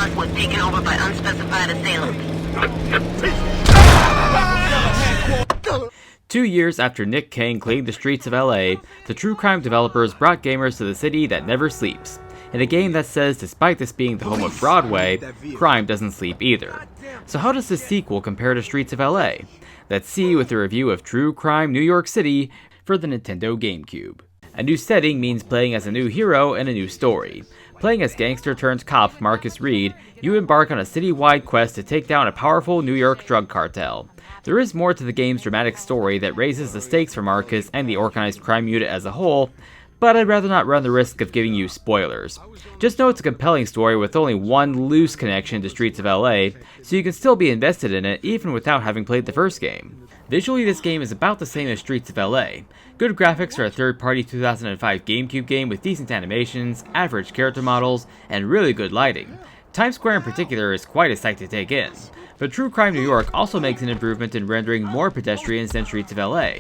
front was taken over by unspecified assailants. 2 years after Nick King claimed the streets of LA, the true crime developers brought gamers to the city that never sleeps. In a game that says despite this being the home of Broadway, crime doesn't sleep either. So how does this sequel compare to Streets of LA? Let's see with a review of True Crime New York City for the Nintendo GameCube. A new setting means playing as a new hero and a new story. Playing as gangster-turned-cop Marcus Reed, you embark on a city-wide quest to take down a powerful New York drug cartel. There is more to the game's dramatic story that raises the stakes for Marcus and the organized crime unit as a whole, but I'd rather not run the risk of giving you spoilers. Just know it's a compelling story with only one loose connection to Streets of LA, so you can still be invested in it even without having played the first game. Visually, this game is about the same as Streets of LA. Good graphics for a third-party 2005 GameCube game with decent animations, average character models, and really good lighting. Times Square in particular is quite a sight to take in. But True Crime New York also makes an improvement in rendering more pedestrians than Streets of LA.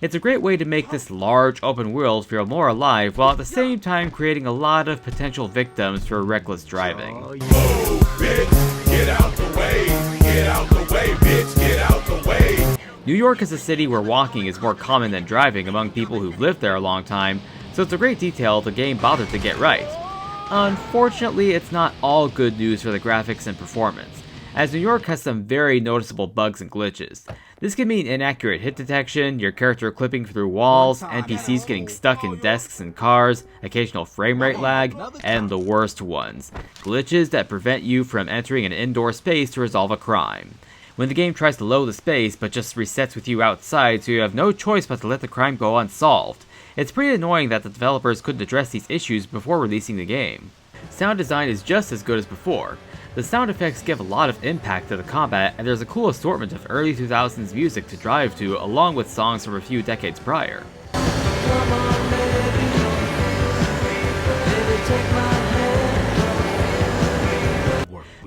It's a great way to make this large open world feel more alive while at the same time creating a lot of potential victims for reckless driving. Whoa, bitch, get out the way, get out the way, bitch, get out the way. New York is a city where walking is more common than driving among people who've lived there a long time, so it's a great detail the game bothered to get right. Unfortunately, it's not all good news for the graphics and performance, as New York has some very noticeable bugs and glitches. This can mean inaccurate hit detection, your character clipping through walls, NPCs getting stuck in desks and cars, occasional frame rate lag, and the worst ones, glitches that prevent you from entering an indoor space to resolve a crime. When the game tries to load the space but just resets with you outside, so you have no choice but to let the crime go unsolved. It's pretty annoying that the developers couldn't address these issues before releasing the game. Sound design is just as good as before. The sound effects give a lot of impact to the combat, and there's a cool assortment of early 2000s music to drive to, along with songs from a few decades prior.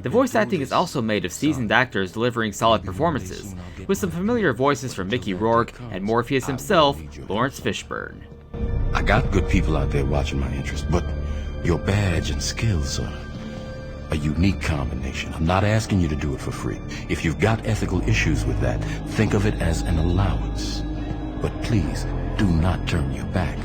The voice acting is also made of seasoned actors delivering solid performances, with some familiar voices from Mickey Rourke and Morpheus himself, Lawrence Fishburne. I got good people out there watching my interests, but your badge and skills are a unique combination. I'm not asking you to do it for free. If you've got ethical issues with that, think of it as an allowance. But please, do not turn your back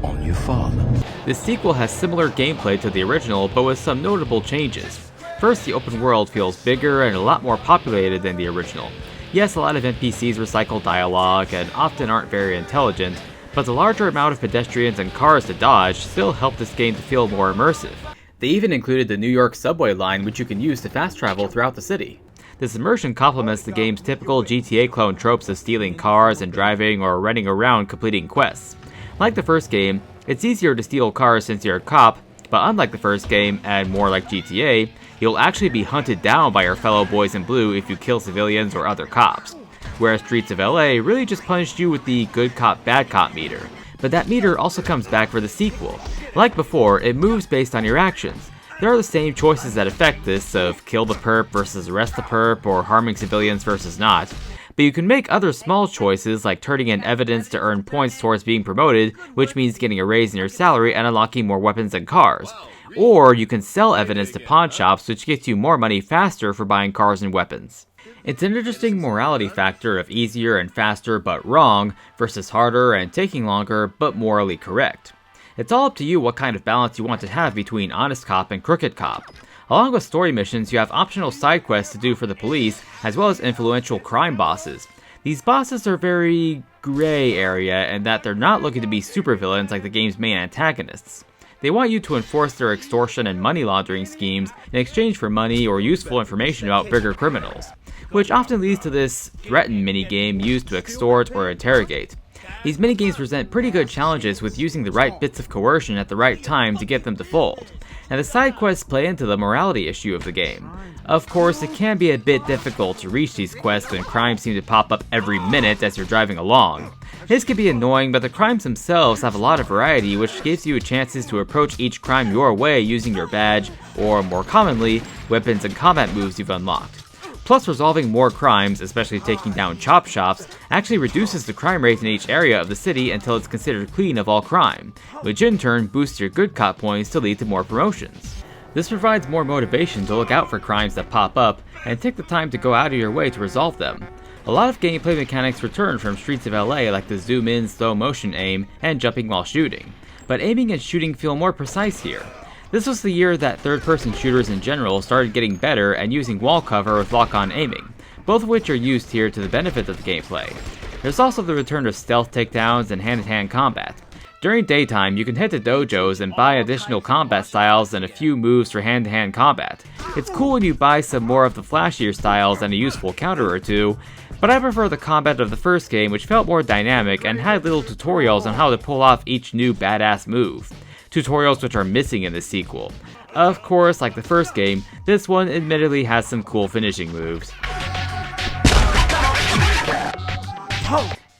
on your father. The sequel has similar gameplay to the original, but with some notable changes. First, the open world feels bigger and a lot more populated than the original. Yes, a lot of NPCs recycle dialogue and often aren't very intelligent, but the larger amount of pedestrians and cars to dodge still help this game to feel more immersive. They even included the New York subway line, which you can use to fast travel throughout the city. This immersion complements the game's typical GTA clone tropes of stealing cars and driving or running around completing quests. Like the first game, it's easier to steal cars since you're a cop, but unlike the first game, and more like GTA, you'll actually be hunted down by your fellow boys in blue if you kill civilians or other cops. Whereas Streets of LA really just punished you with the good cop bad cop meter. But that meter also comes back for the sequel. Like before, it moves based on your actions. There are the same choices that affect this, of kill the perp versus arrest the perp, or harming civilians versus not. But you can make other small choices like turning in evidence to earn points towards being promoted, which means getting a raise in your salary and unlocking more weapons and cars. Or you can sell evidence to pawn shops, which gets you more money faster for buying cars and weapons. It's an interesting morality factor of easier and faster but wrong versus harder and taking longer but morally correct. It's all up to you what kind of balance you want to have between honest cop and crooked cop. Along with story missions, you have optional side quests to do for the police, as well as influential crime bosses. These bosses are very gray area in that they're not looking to be supervillains like the game's main antagonists. They want you to enforce their extortion and money laundering schemes in exchange for money or useful information about bigger criminals, which often leads to this threaten minigame used to extort or interrogate. These minigames present pretty good challenges with using the right bits of coercion at the right time to get them to fold, and the side quests play into the morality issue of the game. Of course, it can be a bit difficult to reach these quests when crimes seem to pop up every minute as you're driving along. This can be annoying, but the crimes themselves have a lot of variety, which gives you chances to approach each crime your way using your badge, or more commonly, weapons and combat moves you've unlocked. Plus, resolving more crimes, especially taking down chop shops, actually reduces the crime rate in each area of the city until it's considered clean of all crime, which in turn boosts your good cop points to lead to more promotions. This provides more motivation to look out for crimes that pop up and take the time to go out of your way to resolve them. A lot of gameplay mechanics return from Streets of LA, like the zoom in, slow motion aim, and jumping while shooting, but aiming and shooting feel more precise here. This was the year that third-person shooters in general started getting better and using wall cover with lock-on aiming, both of which are used here to the benefit of the gameplay. There's also the return of stealth takedowns and hand-to-hand combat. During daytime, you can head to dojos and buy additional combat styles and a few moves for hand-to-hand combat. It's cool when you buy some more of the flashier styles and a useful counter or two, but I prefer the combat of the first game, which felt more dynamic and had little tutorials on how to pull off each new badass move. Tutorials which are missing in the sequel. Of course, like the first game, this one admittedly has some cool finishing moves.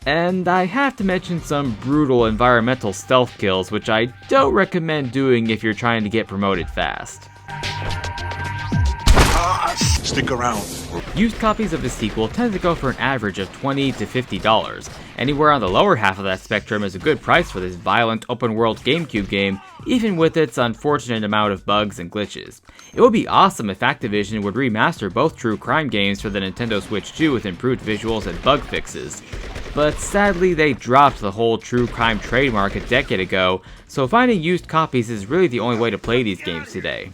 And I have to mention some brutal environmental stealth kills, which I don't recommend doing if you're trying to get promoted fast. Stick around. Used copies of the sequel tend to go for an average of $20 to $50. Anywhere on the lower half of that spectrum is a good price for this violent open-world GameCube game, even with its unfortunate amount of bugs and glitches. It would be awesome if Activision would remaster both true crime games for the Nintendo Switch 2 with improved visuals and bug fixes. But sadly, they dropped the whole true crime trademark a decade ago, so finding used copies is really the only way to play these games today.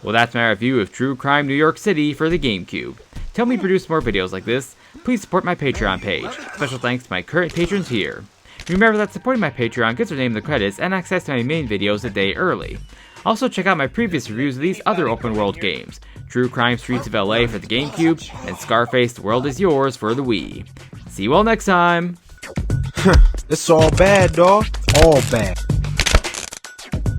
Well, that's my review of True Crime New York City for the GameCube. To help me produce more videos like this, please support my Patreon page. Special thanks to my current patrons here. Remember that supporting my Patreon gets their name in the credits and access to my main videos a day early. Also check out my previous reviews of these other open world games, True Crime Streets of LA for the GameCube, and Scarface The World Is Yours for the Wii. See you all next time! It's all bad, dog. All bad.